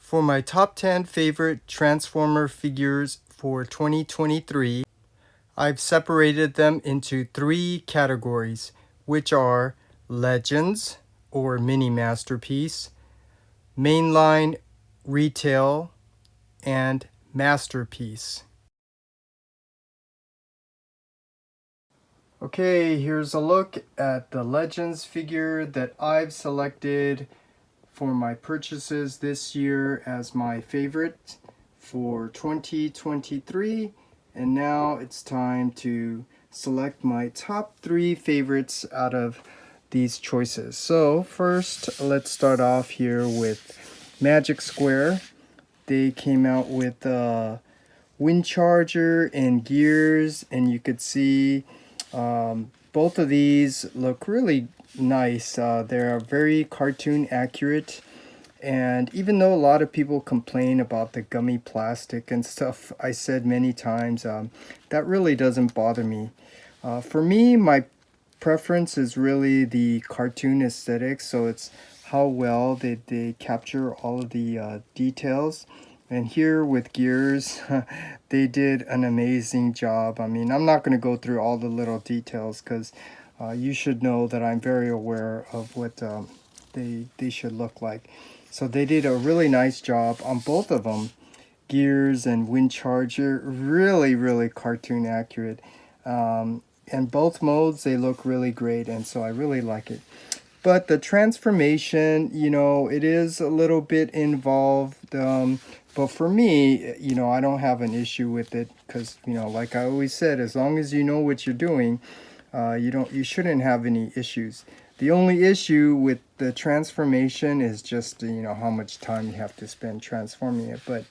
For my top 10 favorite Transformer figures for 2023, I've separated them into 3 categories, which are Legends or Mini Masterpiece, Mainline Retail, and Masterpiece. Okay, here's a look at the Legends figure that I've selected for my purchases this year as my favorite for 2023. And now it's time to select my top 3 favorites out of these choices. So first, let's start off here with Magic Square. They came out with wind charger and gears, and you could see both of these look really nice. They're very cartoon accurate, and even though a lot of people complain about the gummy plastic and stuff, I said many times, that really doesn't bother me. For me, my preference is really the cartoon aesthetic, so it's how well they capture all of the details. And here with gears, they did an amazing job. I mean, I'm not going to go through all the little details because you should know that I'm very aware of what they should look like. So they did a really nice job on both of them. Gears and wind charger, really cartoon accurate. In both modes, they look really great, and so I really like it. But the transformation, it is a little bit involved. But for me, I don't have an issue with it because, like I always said, as long as you know what you're doing, you shouldn't have any issues. The only issue with the transformation is just, how much time you have to spend transforming it. But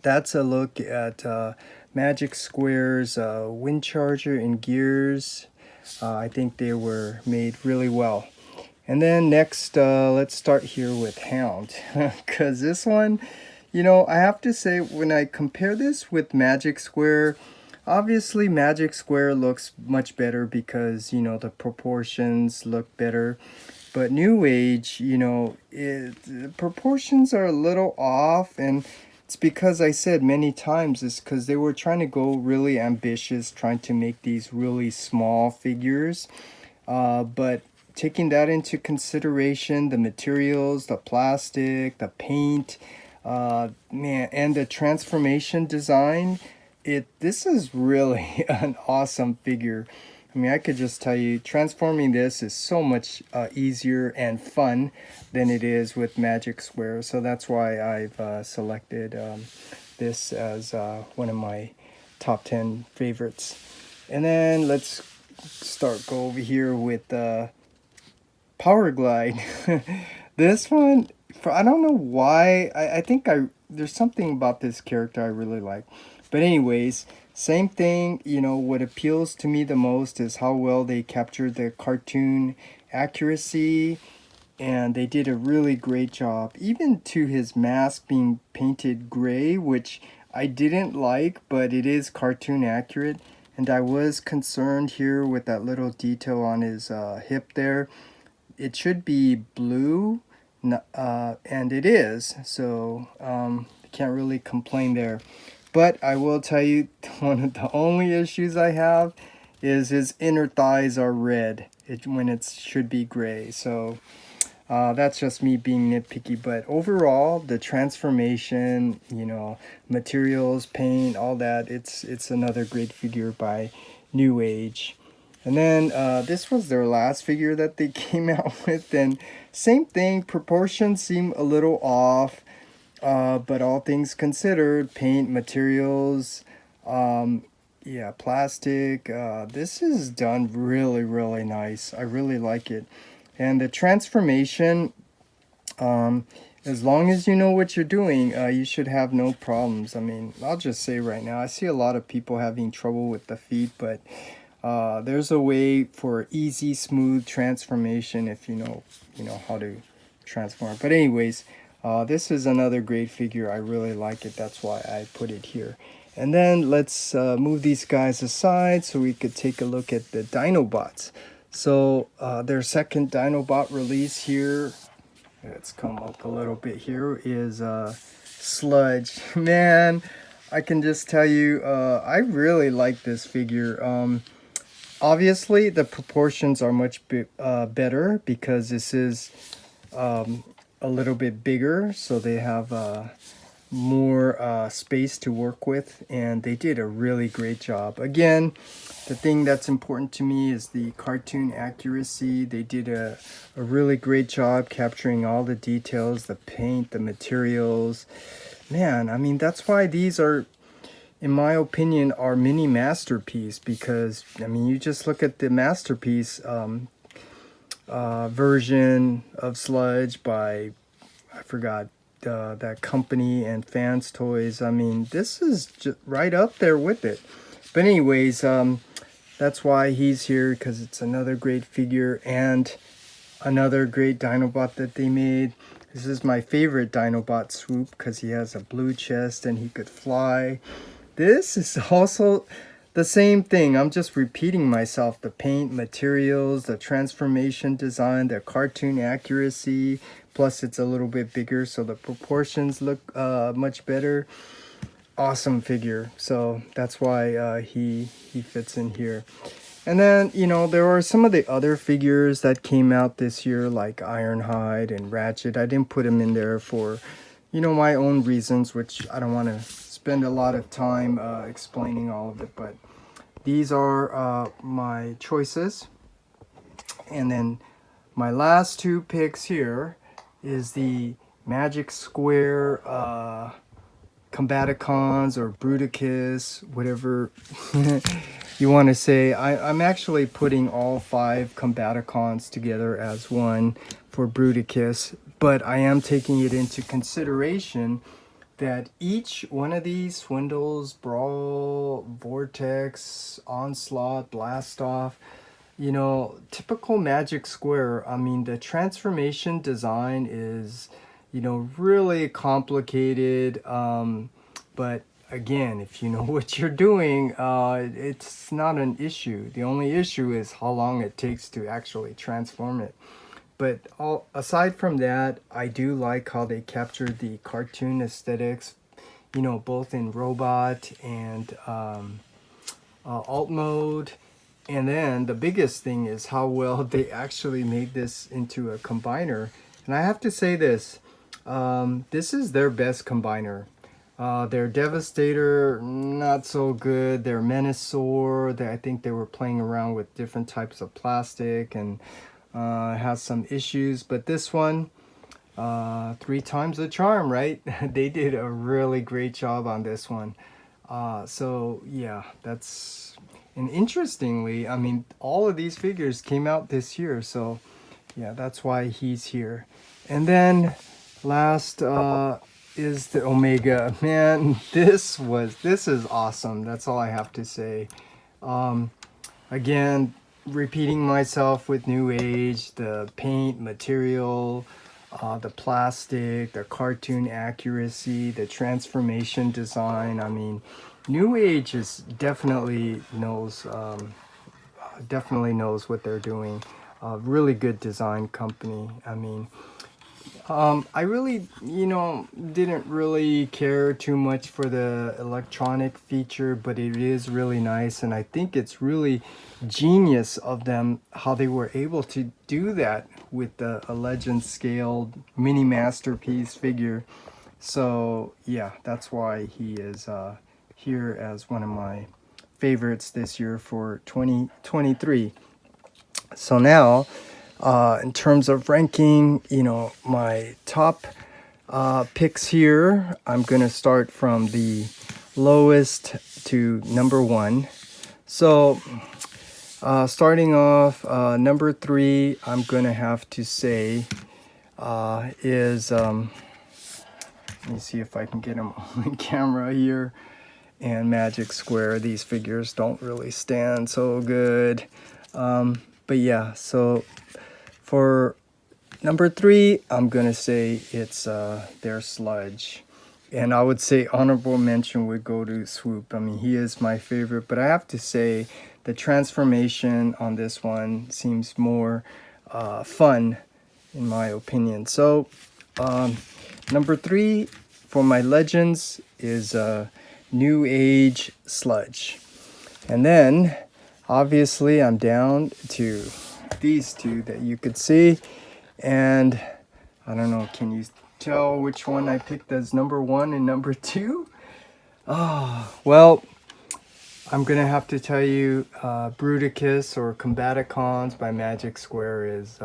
that's a look at Magic Square's wind charger and gears. I think they were made really well. And then next, let's start here with Hound, because this one, I have to say, when I compare this with Magic Square, obviously Magic Square looks much better because, the proportions look better. But NewAge, the proportions are a little off, and it's because I said many times, it's because they were trying to go really ambitious, trying to make these really small figures. But taking that into consideration, the materials, the plastic, the paint, and the transformation design, this is really an awesome figure. I mean, I could just tell you, transforming this is so much easier and fun than it is with Magic Square. So that's why I've selected this as one of my top 10 favorites. And then let's go over here with Power Glide. This one, I don't know why. I think there's something about this character I really like. But anyways, same thing, what appeals to me the most is how well they captured the cartoon accuracy, and they did a really great job. Even to his mask being painted gray, which I didn't like, but it is cartoon accurate. And I was concerned here with that little detail on his hip there. It should be blue, and it is, so can't really complain there. But I will tell you, one of the only issues I have is his inner thighs are red when it should be gray. So that's just me being nitpicky. But overall, the transformation, materials, paint, all that, it's another great figure by NewAge. And then this was their last figure that they came out with. And same thing, proportions seem a little off. But all things considered, paint, materials, plastic, this is done really nice. I really like it. And the transformation, as long as you know what you're doing, you should have no problems. I mean, I'll just say right now, I see a lot of people having trouble with the feet, but there's a way for easy, smooth transformation if you know how to transform. But anyways, this is another great figure. I really like it. That's why I put it here. And then let's move these guys aside so we could take a look at the Dinobots. So their second Dinobot release here let's come up a little bit here, is Sludge. Man, I can just tell you, I really like this figure. Obviously, the proportions are much better because this is a little bit bigger, so they have more space to work with, and they did a really great job. Again, the thing that's important to me is the cartoon accuracy. They did a really great job capturing all the details, the paint, the materials. Man, I mean, that's why these are, in my opinion, are mini masterpiece, because I mean, you just look at the masterpiece version of Sludge by, I forgot that company, and FansToys. I mean, this is just right up there with it. But anyways, that's why he's here, because it's another great figure and another great Dinobot that they made. This is my favorite Dinobot Swoop because he has a blue chest and he could fly. This is also the same thing. I'm just repeating myself. The paint, materials, the transformation design, the cartoon accuracy. Plus it's a little bit bigger, so the proportions look much better. Awesome figure. So that's why he fits in here. And then, you know, there are some of the other figures that came out this year, like Ironhide and Ratchet. I didn't put them in there for, you know, my own reasons, which I don't want to spend a lot of time explaining all of it. But these are my choices. And then my last two picks here is the Magic Square Combaticons or Bruticus, whatever you want to say. I'm actually putting all 5 Combaticons together as one for Bruticus, but I am taking it into consideration that each one of these, Swindles, Brawl, Vortex, Onslaught, Blastoff, you know, typical Magic Square, I mean, the transformation design is, you know, really complicated, but again, if you know what you're doing, it's not an issue. The only issue is how long it takes to actually transform it. But aside from that, I do like how they captured the cartoon aesthetics, you know, both in robot and alt mode. And then the biggest thing is how well they actually made this into a combiner. And I have to say this, this is their best combiner. Their Devastator, not so good. Their Menasor, I think they were playing around with different types of plastic and has some issues. But this one, 3 times the charm, right? They did a really great job on this one. So yeah, that's... And interestingly, I mean, all of these figures came out this year, so yeah, that's why he's here. And then last is the Omega. Man, this is awesome. That's all I have to say. Again, repeating myself with NewAge, the paint, material, the plastic, the cartoon accuracy, the transformation design. I mean, NewAge is definitely knows what they're doing. Really good design company. I mean, I really, you know, didn't really care too much for the electronic feature, but it is really nice, and I think it's really genius of them how they were able to do that with a legend scaled mini masterpiece figure. So yeah, that's why he is here as one of my favorites this year for 2023. So now, in terms of ranking, you know, my top picks here, I'm gonna start from the lowest to number 1. So starting off, number 3, I'm gonna have to say is let me see if I can get him on camera here. And Magic Square, these figures don't really stand so good. But yeah, so for number 3, I'm gonna say it's their Sludge. And I would say honorable mention would go to Swoop. I mean, he is my favorite, but I have to say the transformation on this one seems more fun in my opinion. So number 3 for my Legends is NewAge Sludge. And then obviously I'm down to these two that you could see, and I don't know, can you tell which one I picked as number 1 and number 2? Well, I'm gonna have to tell you Bruticus or Combaticons by Magic Square is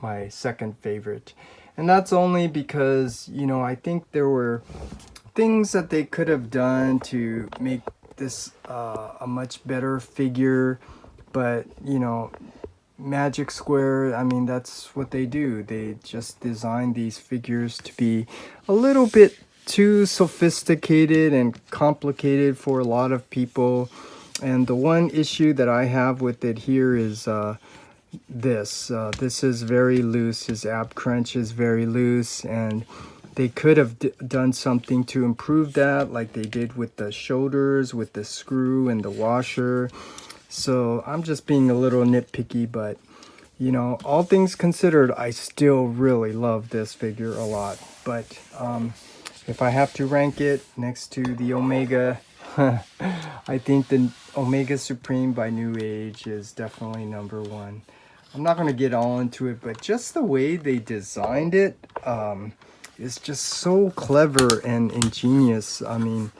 my second favorite. And that's only because, you know, I think there were things that they could have done to make this a much better figure, but you know, Magic Square, I mean, that's what they do. They just design these figures to be a little bit too sophisticated and complicated for a lot of people. And the one issue that I have with it here is this is very loose. His ab crunch is very loose, and they could have done something to improve that, like they did with the shoulders, with the screw and the washer. So I'm just being a little nitpicky, but you know, all things considered, I still really love this figure a lot. But if I have to rank it next to the Omega, I think the Omega Supreme by NewAge is definitely number 1. I'm not going to get all into it, but just the way they designed it is just so clever and ingenious. I mean,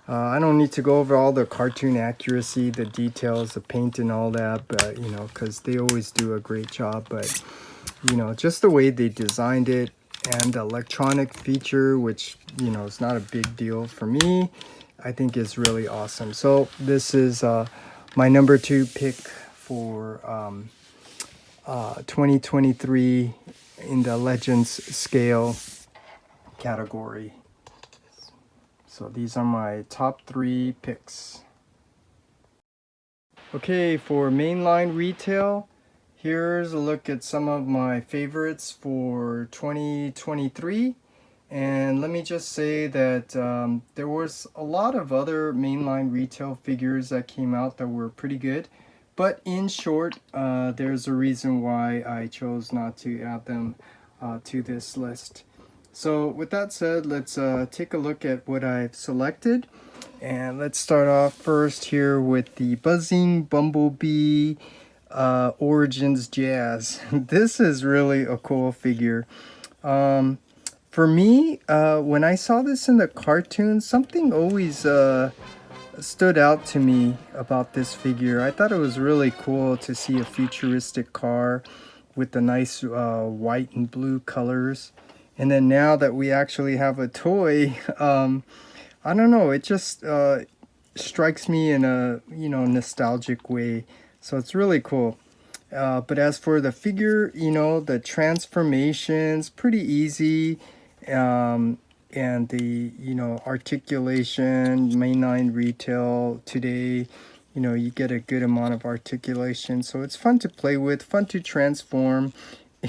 I don't need to go over all the cartoon accuracy, the details, the paint and all that, but you know, because they always do a great job. But you know, just the way they designed it, and the electronic feature, which you know is not a big deal for me, I think is really awesome. So this is my number 2 pick for 2023 in the Legends scale category. So these are my top 3 picks. Okay, for mainline retail, here's a look at some of my favorites for 2023. And let me just say that there was a lot of other mainline retail figures that came out that were pretty good. But in short, there's a reason why I chose not to add them to this list. So with that said, let's take a look at what I've selected. And let's start off first here with the Buzzing Bumblebee Origins Jazz. This is really a cool figure. For me, when I saw this in the cartoon, something always stood out to me about this figure. I thought it was really cool to see a futuristic car with the nice white and blue colors. And then now that we actually have a toy, I don't know, it just strikes me in a, you know, nostalgic way. So it's really cool. But as for the figure, you know, the transformation's pretty easy. And the, you know, articulation, mainline retail today, you know, you get a good amount of articulation. So it's fun to play with, fun to transform.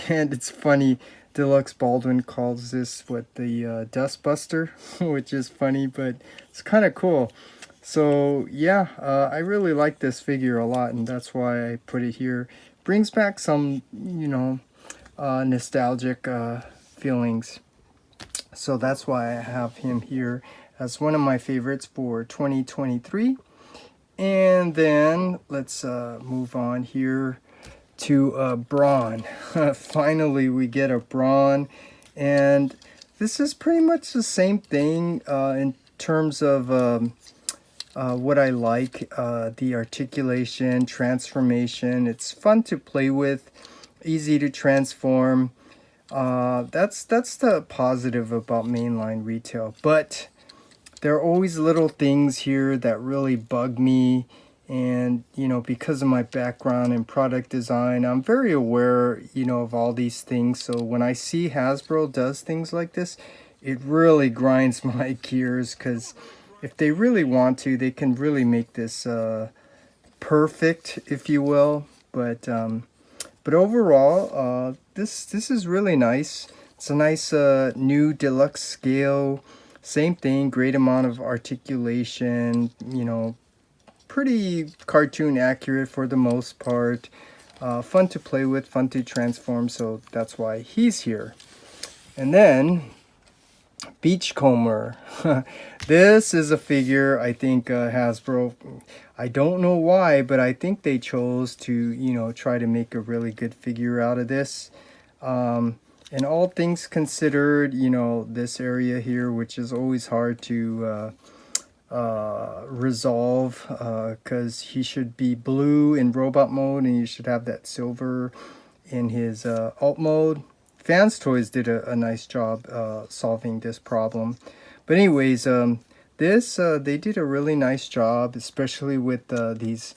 And it's funny, Deluxe Baldwin calls this what, the Dust Buster, which is funny, but it's kind of cool. So yeah, I really like this figure a lot, and that's why I put it here. Brings back some, you know, nostalgic feelings. So that's why I have him here as one of my favorites for 2023. And then let's move on here to Brawn. Finally, we get a Brawn, and this is pretty much the same thing in terms of what I like, the articulation, transformation. It's fun to play with, easy to transform. That's the positive about mainline retail, but there are always little things here that really bug me. And, you know, because of my background in product design, I'm very aware, you know, of all these things. So when I see Hasbro does things like this, it really grinds my gears, because if they really want to, they can really make this perfect, if you will. But overall, this is really nice. It's a nice new deluxe scale. Same thing, great amount of articulation, you know, pretty cartoon accurate for the most part. fun to play with, fun to transform, so that's why he's here. And then Beachcomber. This is a figure I think Hasbro, I don't know why, but I think they chose to, you know, try to make a really good figure out of this. And all things considered, you know, this area here, which is always hard to resolve, because he should be blue in robot mode and you should have that silver in his alt mode. FansToys did a nice job solving this problem. But anyways, they did a really nice job, especially with these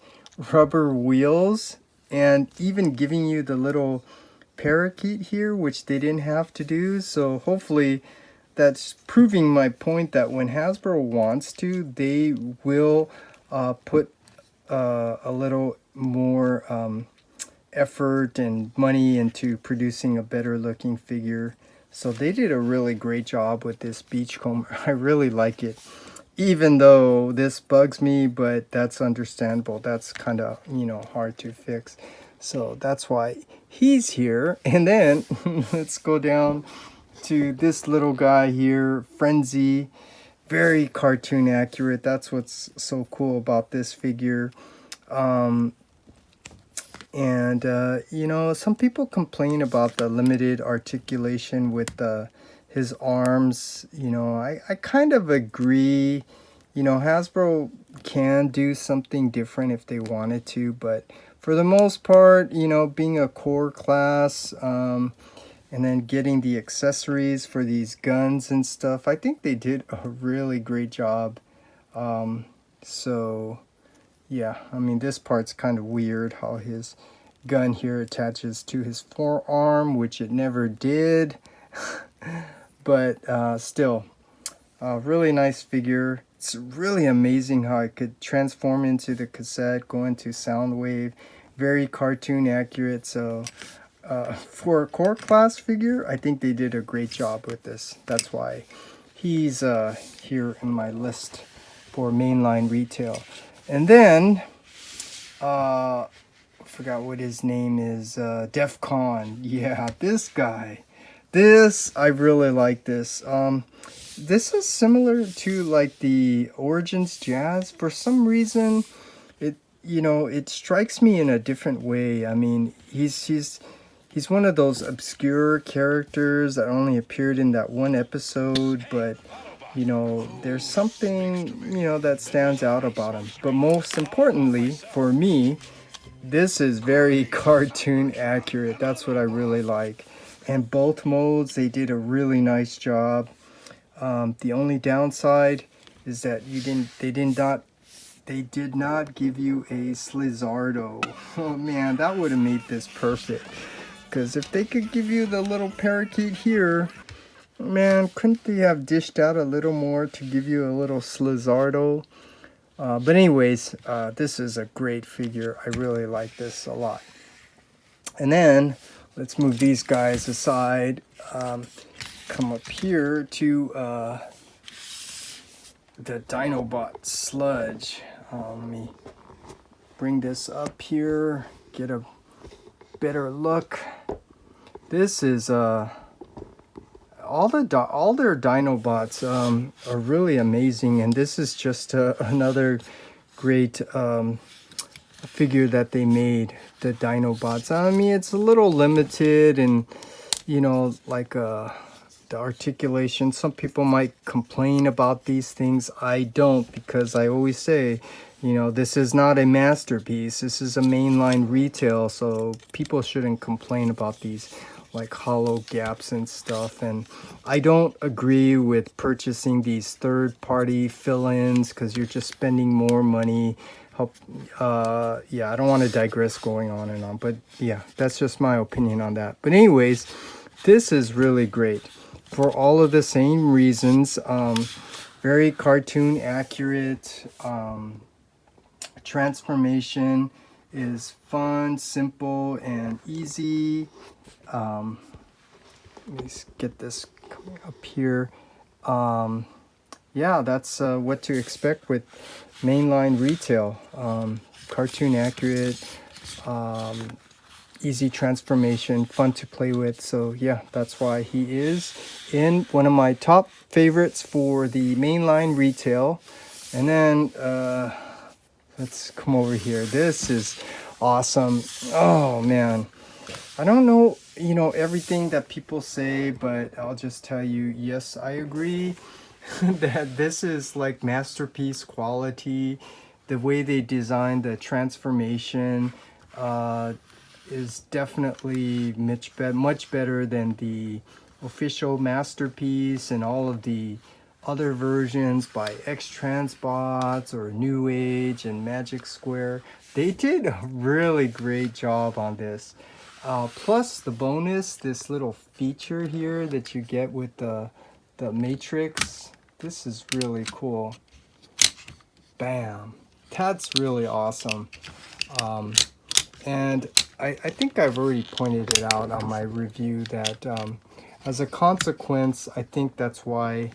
rubber wheels, and even giving you the little parakeet here, which they didn't have to do. So hopefully that's proving my point that when Hasbro wants to, they will put a little more effort and money into producing a better looking figure. So they did a really great job with this Beachcomber. I really like it, even though this bugs me, but that's understandable. That's kind of, you know, hard to fix. So that's why he's here. And then let's go down to this little guy here, Frenzy. Very cartoon accurate. That's what's so cool about this figure. You know, some people complain about the limited articulation with his arms. You know, I kind of agree. You know, Hasbro can do something different if they wanted to, but for the most part, you know, being a core class, and then getting the accessories for these guns and stuff, I think they did a really great job. So yeah, I mean, this part's kind of weird how his gun here attaches to his forearm, which it never did. But still, a really nice figure. It's really amazing how it could transform into the cassette, go into Soundwave. Very cartoon accurate. So for a core class figure, I think they did a great job with this. That's why he's here in my list for mainline retail. And then I forgot what his name is. Defcon. Yeah, this guy. This, I really like this. This is similar to like the Origins Jazz. For some reason, you know, it strikes me in a different way. I mean, he's one of those obscure characters that only appeared in that one episode, but you know, there's something, you know, that stands out about him. But most importantly, for me, this is very cartoon accurate. That's what I really like. And both modes, they did a really nice job. The only downside is that they did not give you a Slizardo. Oh man, that would have made this perfect. Because if they could give you the little parakeet here, man, couldn't they have dished out a little more to give you a little Slizardo? But anyways, this is a great figure. I really like this a lot. And then let's move these guys aside. Come up here to the Dinobot Sludge. Let me bring this up here, get a better look. This is all their Dinobots are really amazing, and this is just another great figure that they made, the Dinobots. I mean, it's a little limited, and you know, like the articulation. Some people might complain about these things. I don't, because I always say, you know, this is not a masterpiece. This is a mainline retail, so people shouldn't complain about these like hollow gaps and stuff. And I don't agree with purchasing these third-party fill-ins because you're just spending more money. Yeah, I don't want to digress going on and on, but yeah, that's just my opinion on that. But anyways, this is really great for all of the same reasons. Very cartoon accurate. Transformation is fun, simple, and easy. Let me get this coming up here. Yeah, that's what to expect with mainline retail. Cartoon accurate, easy transformation, fun to play with. So yeah, that's why he is in one of my top favorites for the mainline retail. And then let's come over here. This is awesome. Oh man, I don't know, you know, everything that people say, but I'll just tell you, yes, I agree that this is like masterpiece quality. The way they designed the transformation is definitely much better than the official masterpiece and all of the other versions by X-Transbots or NewAge and Magic Square. They did a really great job on this. Plus the bonus, this little feature here that you get with the matrix. This is really cool. Bam. That's really awesome. And I think I've already pointed it out on my review that as a consequence, I think that's why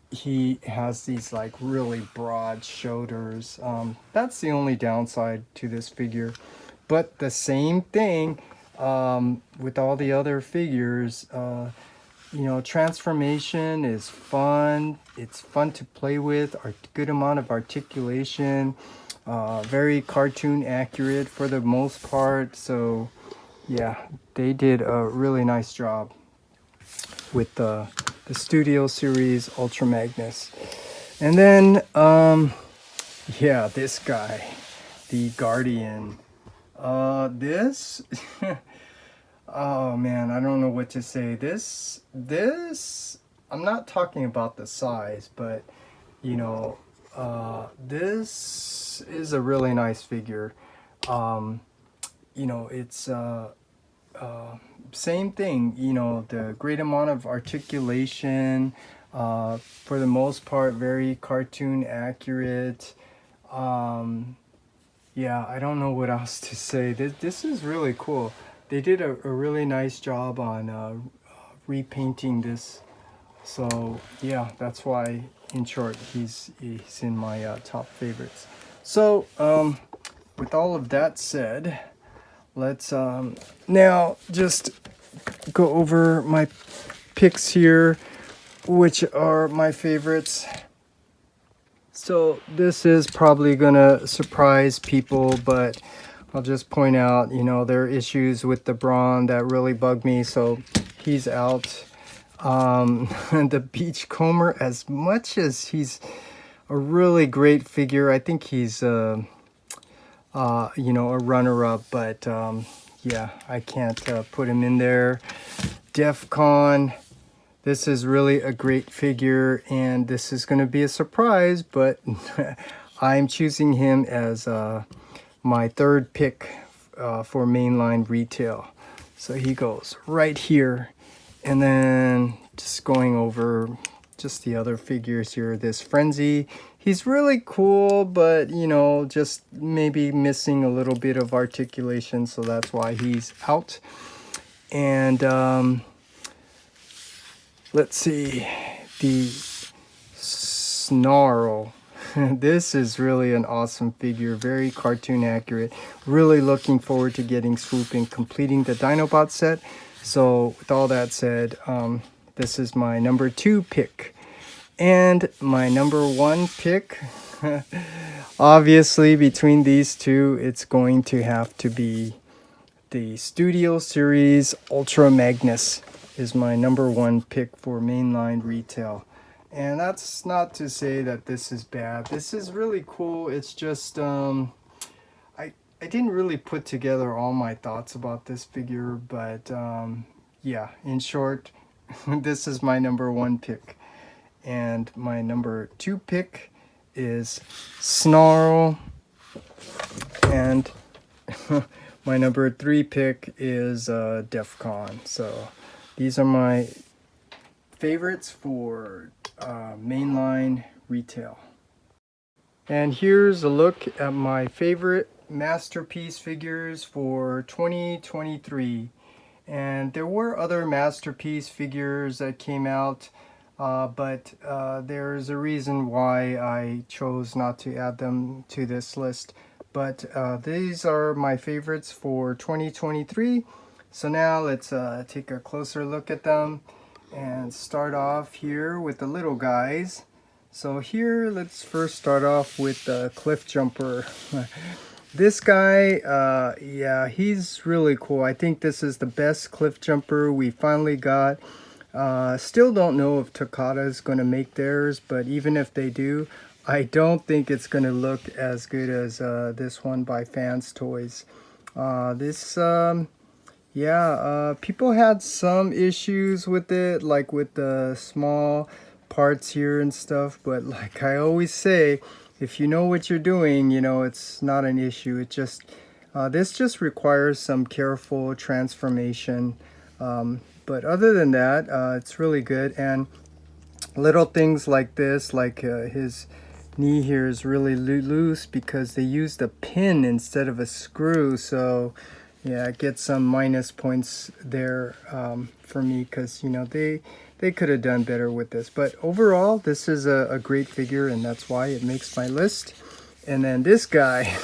he has these like really broad shoulders. That's the only downside to this figure. But the same thing with all the other figures, you know, transformation is fun. It's fun to play with, a good amount of articulation, very cartoon accurate for the most part. So yeah, they did a really nice job with the Studio Series Ultra Magnus. And then, yeah, this guy, the Guardian. This, oh man, I don't know what to say. This, I'm not talking about the size, but you know, this is a really nice figure. You know, it's same thing, you know, the great amount of articulation, for the most part, very cartoon accurate. Yeah, I don't know what else to say. This is really cool. They did a really nice job on repainting this. So yeah, that's why, in short, he's in my top favorites. So with all of that said, let's now just go over my picks here, which are my favorites. So this is probably gonna surprise people, but I'll just point out, you know, there are issues with the Brawn that really bug me, so he's out. The Beachcomber, as much as he's a really great figure, I think he's you know, a runner-up, but yeah, I can't put him in there. DEFCON, this is really a great figure, and this is going to be a surprise, but I'm choosing him as my third pick for mainline retail. So he goes right here, and then just going over just the other figures here. This Frenzy, he's really cool, but you know, just maybe missing a little bit of articulation, so that's why he's out. And let's see, the Snarl. This is really an awesome figure, very cartoon accurate. Really looking forward to getting Swoop and completing the Dinobot set. So with all that said, this is my number 2 pick. And my number 1 pick, obviously between these two, it's going to have to be the Studio Series Ultra Magnus is my number 1 pick for mainline retail. And that's not to say that this is bad. This is really cool. It's just, I didn't really put together all my thoughts about this figure, but yeah, in short, this is my number 1 pick. And my number 2 pick is Snarl. And my number 3 pick is DEFCON. So these are my favorites for mainline retail. And here's a look at my favorite masterpiece figures for 2023. And there were other masterpiece figures that came out, but there's a reason why I chose not to add them to this list. But these are my favorites for 2023. So now let's take a closer look at them and start off here with the little guys. So here, let's first start off with the cliff jumper. This guy, yeah, he's really cool. I think this is the best cliff jumper we finally got. Still don't know if Takata is going to make theirs, but even if they do, I don't think it's going to look as good as this one by FansToys. People had some issues with it, like with the small parts here and stuff, but like I always say, if you know what you're doing, you know, it's not an issue. It just, this just requires some careful transformation. But other than that, it's really good. And little things like this, like his knee here is really loose because they used a pin instead of a screw. So yeah, get some minus points there for me, because you know they could have done better with this. But overall, this is a great figure, and that's why it makes my list. And then this guy,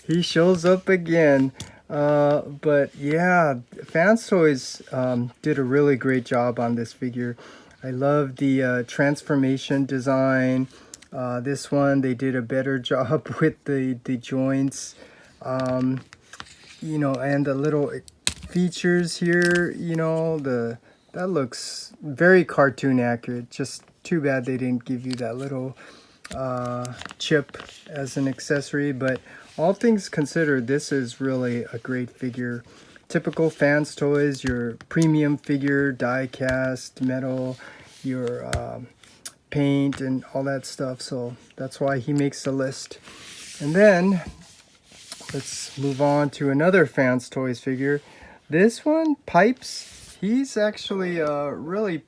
he shows up again. But yeah, FansToys did a really great job on this figure. I love the transformation design. This one, they did a better job with the joints. You know, and the little features here, you know, that looks very cartoon accurate. Just too bad they didn't give you that little chip as an accessory. But all things considered, this is really a great figure. Typical FansToys, your premium figure, die cast, metal, your paint and all that stuff. So that's why he makes the list. And then let's move on to another FansToys figure. This one, Pipes, he's actually really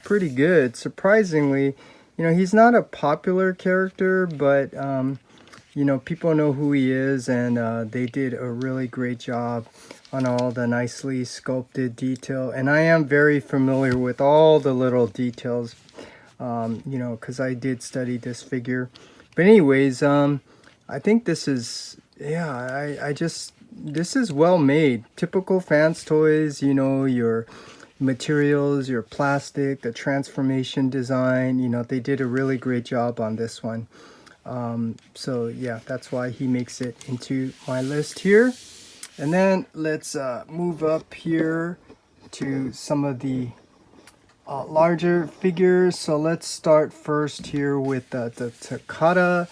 pretty good. Surprisingly, you know, he's not a popular character, but you know, people know who he is, and they did a really great job on all the nicely sculpted detail. And I am very familiar with all the little details, you know, because I did study this figure. But anyways, I think this is, yeah, this is well made. Typical FansToys, you know, your materials, your plastic, the transformation design, you know, they did a really great job on this one. So yeah, that's why he makes it into my list here. And then let's move up here to some of the larger figures. So let's start first here with the Takata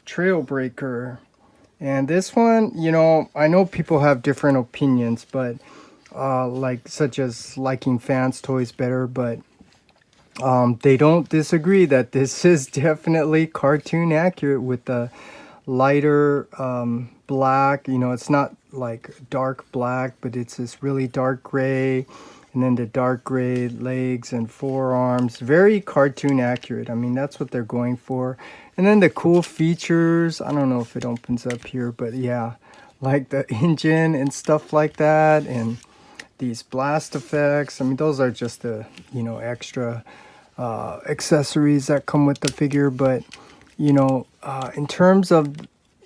Trailbreaker. And this one, you know, I know people have different opinions, but like such as liking FansToys better, but they don't disagree that this is definitely cartoon accurate with the lighter black. You know, it's not like dark black, but it's this really dark gray, and then the dark gray legs and forearms. Very cartoon accurate. I mean, that's what they're going for. And then the cool features, I don't know if it opens up here, but yeah, like the engine and stuff like that, and these blast effects. I mean, those are just the, you know, extra accessories that come with the figure. But you know, in terms of,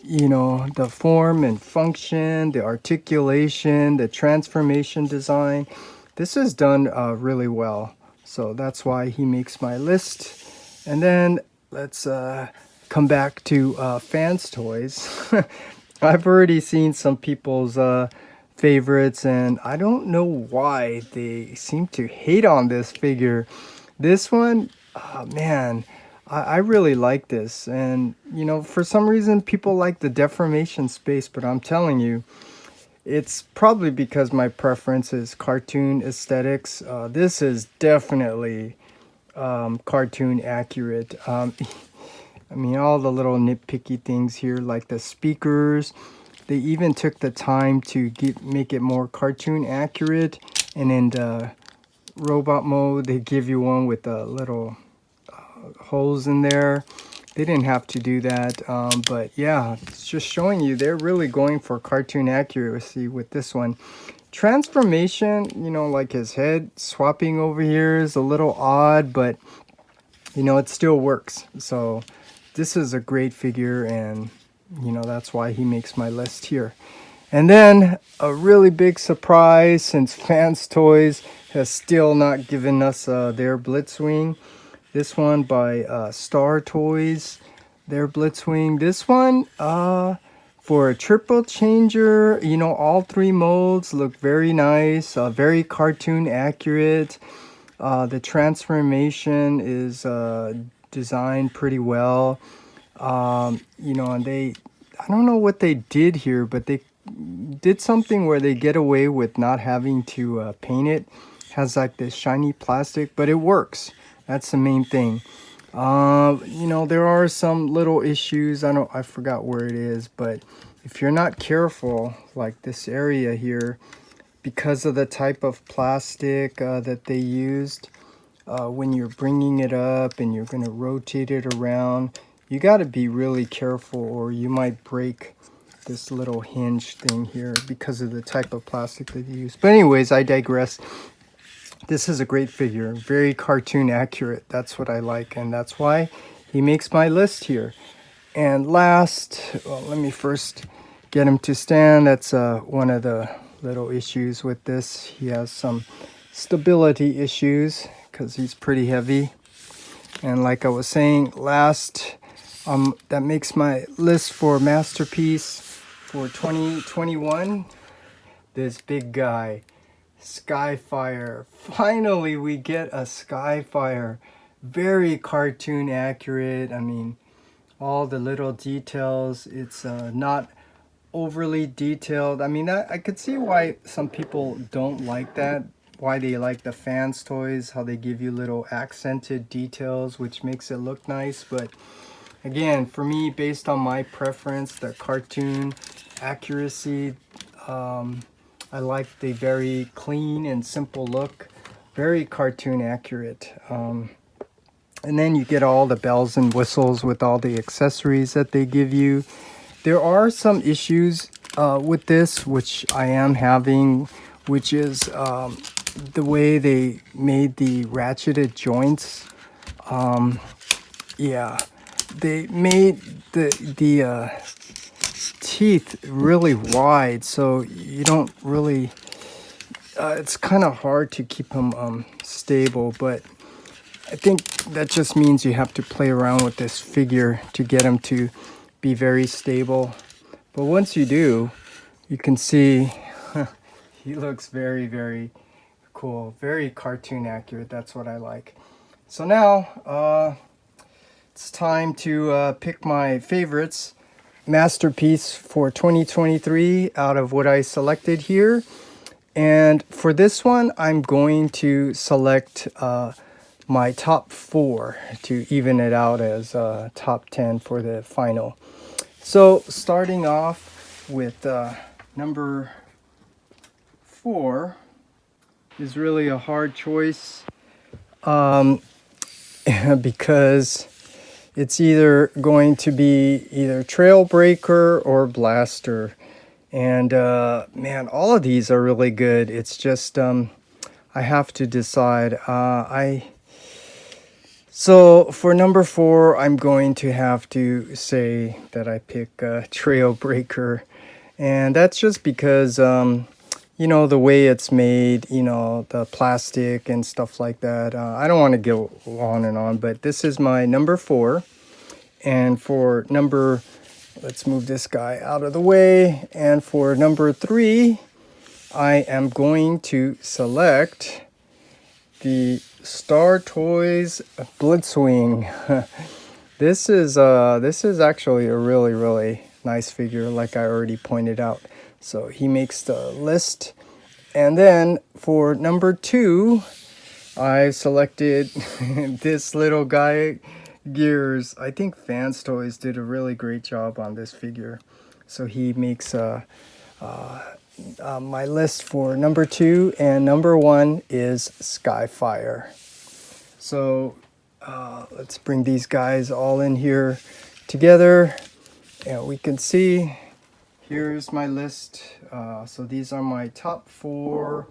you know, the form and function, the articulation, the transformation design, this is done really well. So that's why he makes my list. And then let's come back to FansToys. I've already seen some people's favorites, and I don't know why they seem to hate on this figure. This one, man, I really like this. And you know, for some reason people like the deformation space, but I'm telling you, it's probably because my preference is cartoon aesthetics. This is definitely cartoon accurate. I mean, all the little nitpicky things here, like the speakers, they even took the time to make it more cartoon accurate. And in the robot mode, they give you one with the little holes in there. They didn't have to do that, but yeah, it's just showing you they're really going for cartoon accuracy with this one. Transformation, you know, like his head swapping over here is a little odd, but you know, it still works. So this is a great figure, and you know, that's why he makes my list here. And then a really big surprise, since FansToys has still not given us their Blitzwing. This one by Star Toys, their Blitzwing. This one, for a triple changer, you know, all three molds look very nice, very cartoon accurate. The transformation is designed pretty well. You know, and I don't know what they did here, but they did something where they get away with not having to paint it. Has like this shiny plastic, but it works. That's the main thing. You know, there are some little issues. I forgot where it is, but if you're not careful, like this area here, because of the type of plastic that they used, when you're bringing it up and you're going to rotate it around, you got to be really careful, or you might break this little hinge thing here because of the type of plastic that they use. But anyways, I digress. This is a great figure, very cartoon accurate. That's what I like, and that's why he makes my list here. And last, well, let me first get him to stand. That's one of the little issues with this. He has some stability issues because he's pretty heavy. And like I was saying last, that makes my list for masterpiece for 2021. This big guy, Skyfire. Finally, we get a Skyfire. Very cartoon accurate. I mean, all the little details. It's not overly detailed. I mean, I could see why some people don't like that. Why they like the FansToys, how they give you little accented details, which makes it look nice. But again, for me, based on my preference, the cartoon accuracy, I like the very clean and simple look, very cartoon accurate. And then you get all the bells and whistles with all the accessories that they give you. There are some issues with this, which I am having, which is the way they made the ratcheted joints. Yeah, they made the teeth really wide, so you don't really, it's kind of hard to keep them stable, but I think that just means you have to play around with this figure to get them to be very stable. But once you do, you can see he looks very, very cool, very cartoon accurate. That's what I like. So now it's time to pick my favorites masterpiece for 2023 out of what I selected here. And for this one, I'm going to select my top 4 to even it out as top 10 for the final. So starting off with number 4 is really a hard choice because it's either going to be either Trailbreaker or Blaster. And man, all of these are really good. It's just I have to decide. So for number 4, I'm going to have to say that I pick Trailbreaker. And that's just because, you know, the way it's made, you know, the plastic and stuff like that. I don't want to go on and on, but this is my number 4. And for number, let's move this guy out of the way. And for number 3, I am going to select the Star Toys Blitzwing. This is actually a really, really nice figure, like I already pointed out. So he makes the list. And then for number 2, I selected this little guy, Gears. I think FansToys did a really great job on this figure. So he makes my list for number 2, and number 1 is Skyfire. So let's bring these guys all in here together, and we can see here's my list. So these are my top 4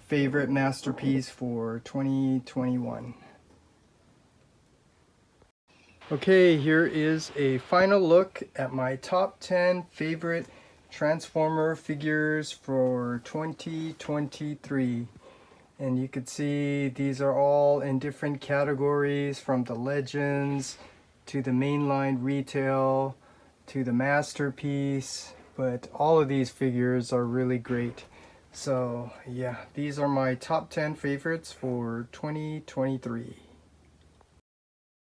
favorite masterpiece for 2021. Okay, here is a final look at my top 10 favorite Transformer figures for 2023. And you can see these are all in different categories, from the Legends to the Mainline Retail to the Masterpiece. But all of these figures are really great. So yeah, these are my top 10 favorites for 2023.